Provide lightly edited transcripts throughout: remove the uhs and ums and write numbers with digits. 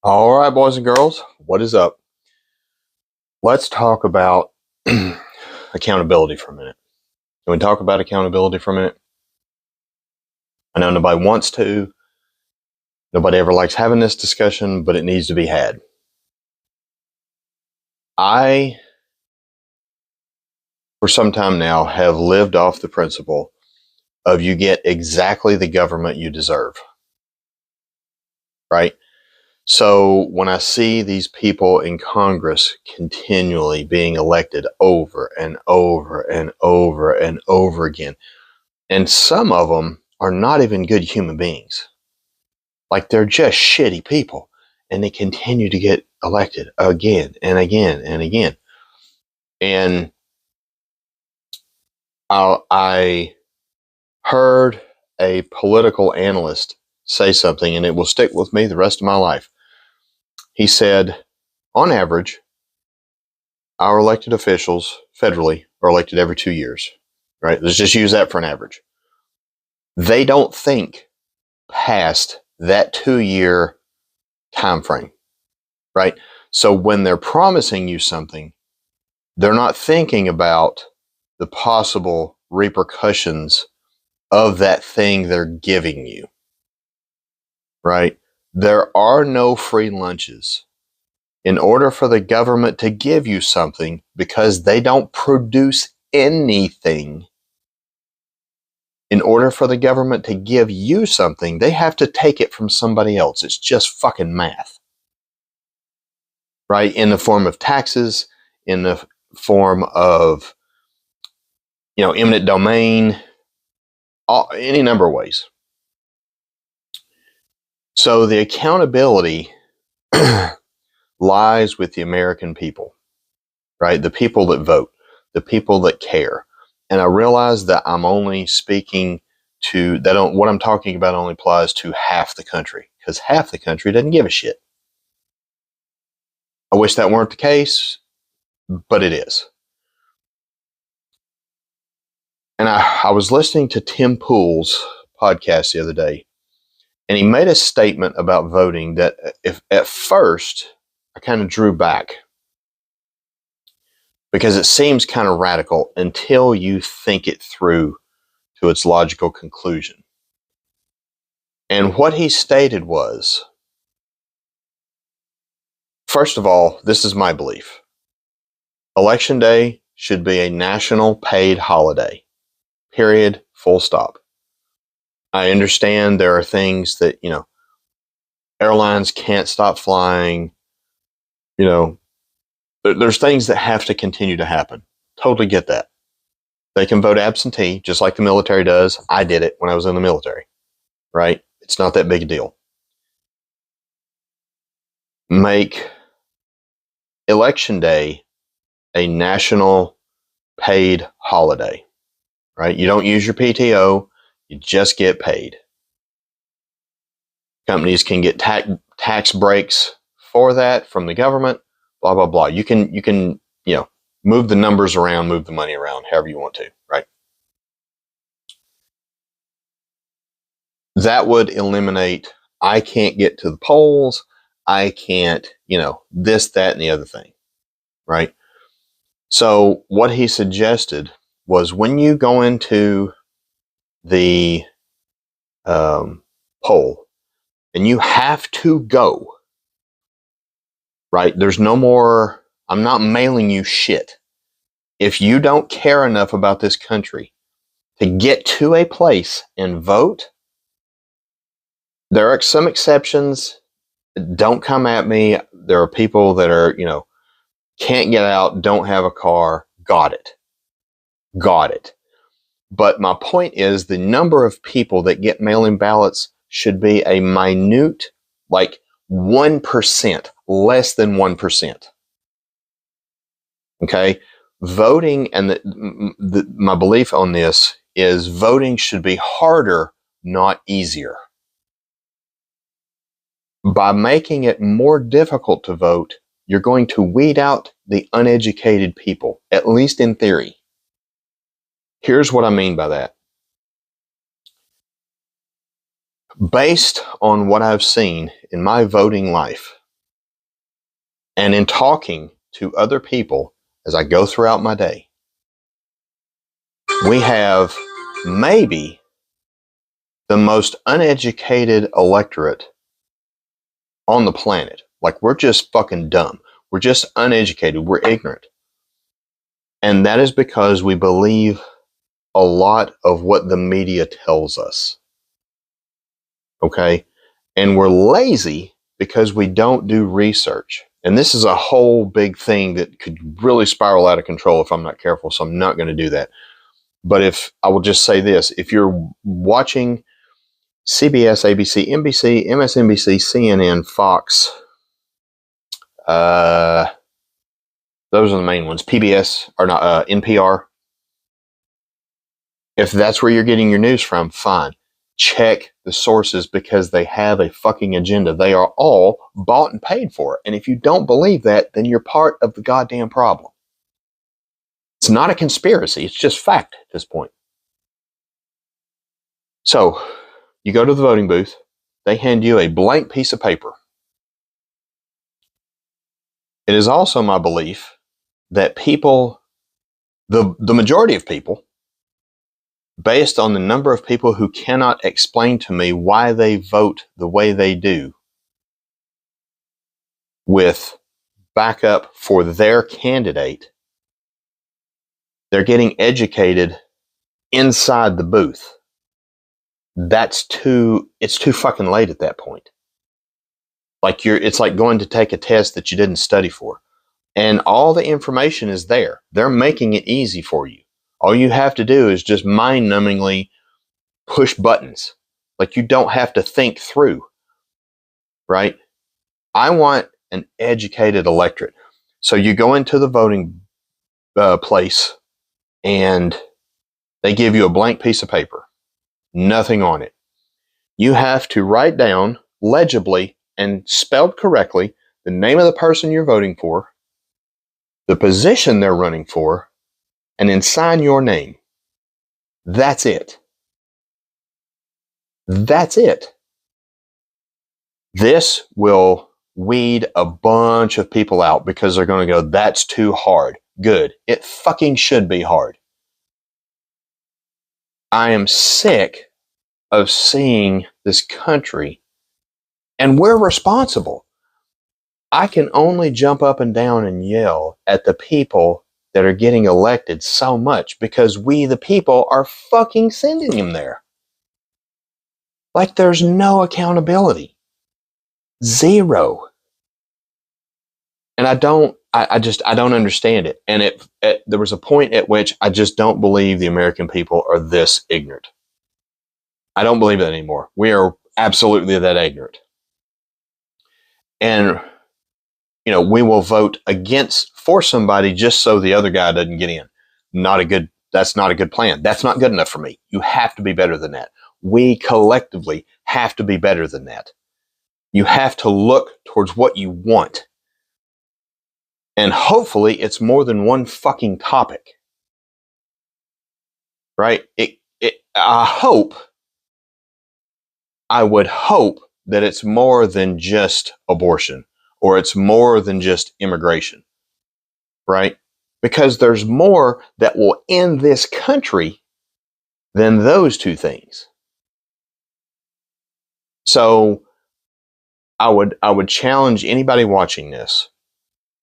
All right, boys and girls, what is up? Let's talk about accountability for a minute. Can we talk about accountability for a minute? I know nobody wants to. Nobody ever likes having this discussion, but it needs to be had. I, for some time now, have lived off the principle of you get exactly the government you deserve, right? So when I see these people in Congress continually being elected over and over and over and over again, and some of them are not even good human beings. Like they're just shitty people. And they continue to get elected again and again and again. And I heard a political analyst say something, and it will stick with me the rest of my life. He said, on average, our elected officials federally are elected every 2 years, right? Let's just use that for an average. They don't think past that 2-year time frame, right? So when they're promising you something, they're not thinking about the possible repercussions of that thing they're giving you, right? There are no free lunches. In order for the government to give you something, because they don't produce anything, in order for the government to give you something, they have to take it from somebody else. It's just fucking math, right? In the form of taxes, in the form of, eminent domain, any number of ways. So the accountability lies with the American people, right? The people that vote, the people that care. And I realize that I'm only speaking to that. What I'm talking about only applies to half the country, because half the country doesn't give a shit. I wish that weren't the case, but it is. And I was listening to Tim Pool's podcast the other day, and he made a statement about voting that, if at first I kind of drew back, because it seems kind of radical until you think it through to its logical conclusion. And what he stated was, first of all, this is my belief. Election day should be a national paid holiday. Period. Full stop. I understand there are things that, airlines can't stop flying. There's things that have to continue to happen. Totally get that. They can vote absentee, just like the military does. I did it when I was in the military, right? It's not that big a deal. Make election day a national paid holiday, right? You don't use your PTO, you just get paid. Companies can get tax breaks for that from the government, blah, blah, blah. You can, move the numbers around, move the money around, however you want to, right? That would eliminate, I can't get to the polls, I can't, this, that, and the other thing, right? So what he suggested was, when you go into the poll and you have to go, right? There's no more, I'm not mailing you shit. If you don't care enough about this country to get to a place and vote, there are some exceptions. Don't come at me. There are people that are, can't get out, don't have a car. Got it. But my point is, the number of people that get mail-in ballots should be a minute, like 1%, less than 1%. Okay? Voting, and my belief on this is, voting should be harder, not easier. By making it more difficult to vote, you're going to weed out the uneducated people, at least in theory. Here's what I mean by that. Based on what I've seen in my voting life, And in talking to other people as I go throughout my day, we have maybe the most uneducated electorate on the planet. Like, we're just fucking dumb. We're just uneducated. We're ignorant. And that is because we believe a lot of what the media tells us. Okay? And we're lazy because we don't do research. And this is a whole big thing that could really spiral out of control if I'm not careful, so I'm not going to do that. But if I will just say this, if you're watching CBS, ABC, NBC, MSNBC, CNN, Fox, those are the main ones, PBS, or not, NPR, if that's where you're getting your news from, fine. Check the sources because they have a fucking agenda. They are all bought and paid for. And if you don't believe that, then you're part of the goddamn problem. It's not a conspiracy. It's just fact at this point. So you go to the voting booth. They hand you a blank piece of paper. It is also my belief that people, the majority of people, based on the number of people who cannot explain to me why they vote the way they do, with backup for their candidate, they're getting educated inside the booth. It's too fucking late at that point. Like, it's like going to take a test that you didn't study for. And all the information is there. They're making it easy for you. All you have to do is just mind-numbingly push buttons. Like, you don't have to think through, right? I want an educated electorate. So you go into the voting place and they give you a blank piece of paper, nothing on it. You have to write down legibly and spelled correctly the name of the person you're voting for, the position they're running for, and then sign your name. That's it. That's it. This will weed a bunch of people out because they're going to go, that's too hard. Good. It fucking should be hard. I am sick of seeing this country, and we're responsible. I can only jump up and down and yell at the people that are getting elected so much because we, the people, are fucking sending them there. Like, there's no accountability. Zero. And I don't understand it. And there was a point at which I just don't believe the American people are this ignorant. I don't believe that anymore. We are absolutely that ignorant. And, we will vote for somebody just so the other guy doesn't get in. That's not a good plan. That's not good enough for me. You have to be better than that. We collectively have to be better than that. You have to look towards what you want. And hopefully it's more than one fucking topic. Right? I would hope that it's more than just abortion, or it's more than just immigration. Right? Because there's more that will end this country than those two things. So I would challenge anybody watching this.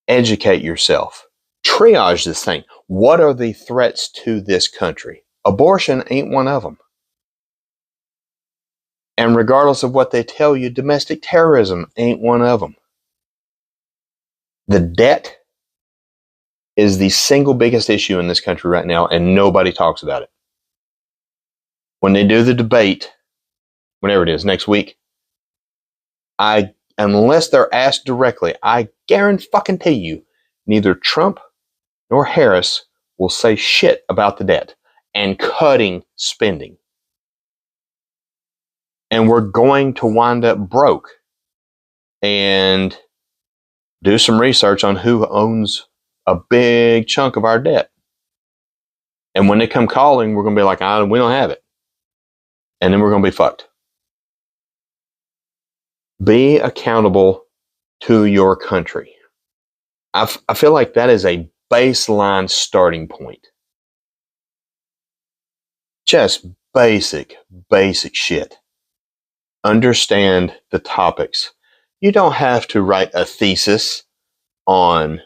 Educate yourself. Triage this thing. What are the threats to this country? Abortion ain't one of them. And regardless of what they tell you, domestic terrorism ain't one of them. The debt is the single biggest issue in this country right now, and nobody talks about it. When they do the debate, whenever it is, next week, unless they're asked directly, I guarantee you, neither Trump nor Harris will say shit about the debt and cutting spending. And we're going to wind up broke. And do some research on who owns a big chunk of our debt. And when they come calling, we're going to be like, we don't have it. And then we're going to be fucked. Be accountable to your country. I feel like that is a baseline starting point. Just basic shit. Understand the topics. You don't have to write a thesis on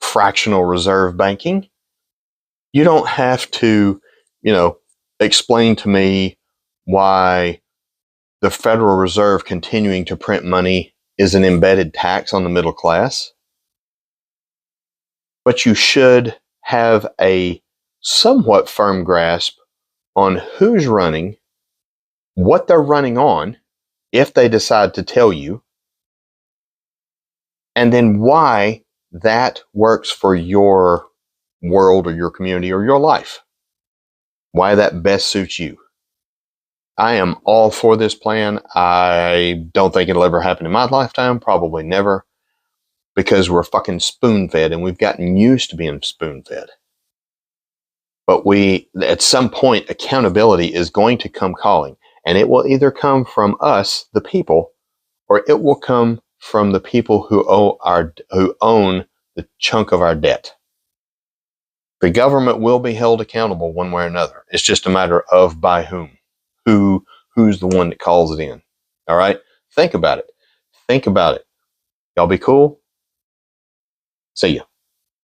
fractional reserve banking. You don't have to, explain to me why the Federal Reserve continuing to print money is an embedded tax on the middle class. But you should have a somewhat firm grasp on who's running, what they're running on, if they decide to tell you, and then why that works for your world or your community or your life. Why that best suits you. I am all for this plan. I don't think it'll ever happen in my lifetime, probably never, because we're fucking spoon-fed and we've gotten used to being spoon-fed. But at some point, accountability is going to come calling, and it will either come from us, the people, or it will come from the people who own the chunk of our debt. The government will be held accountable one way or another. It's just a matter of by whom. Who's the one that calls it in. All right? Think about it. Think about it. Y'all be cool? See ya.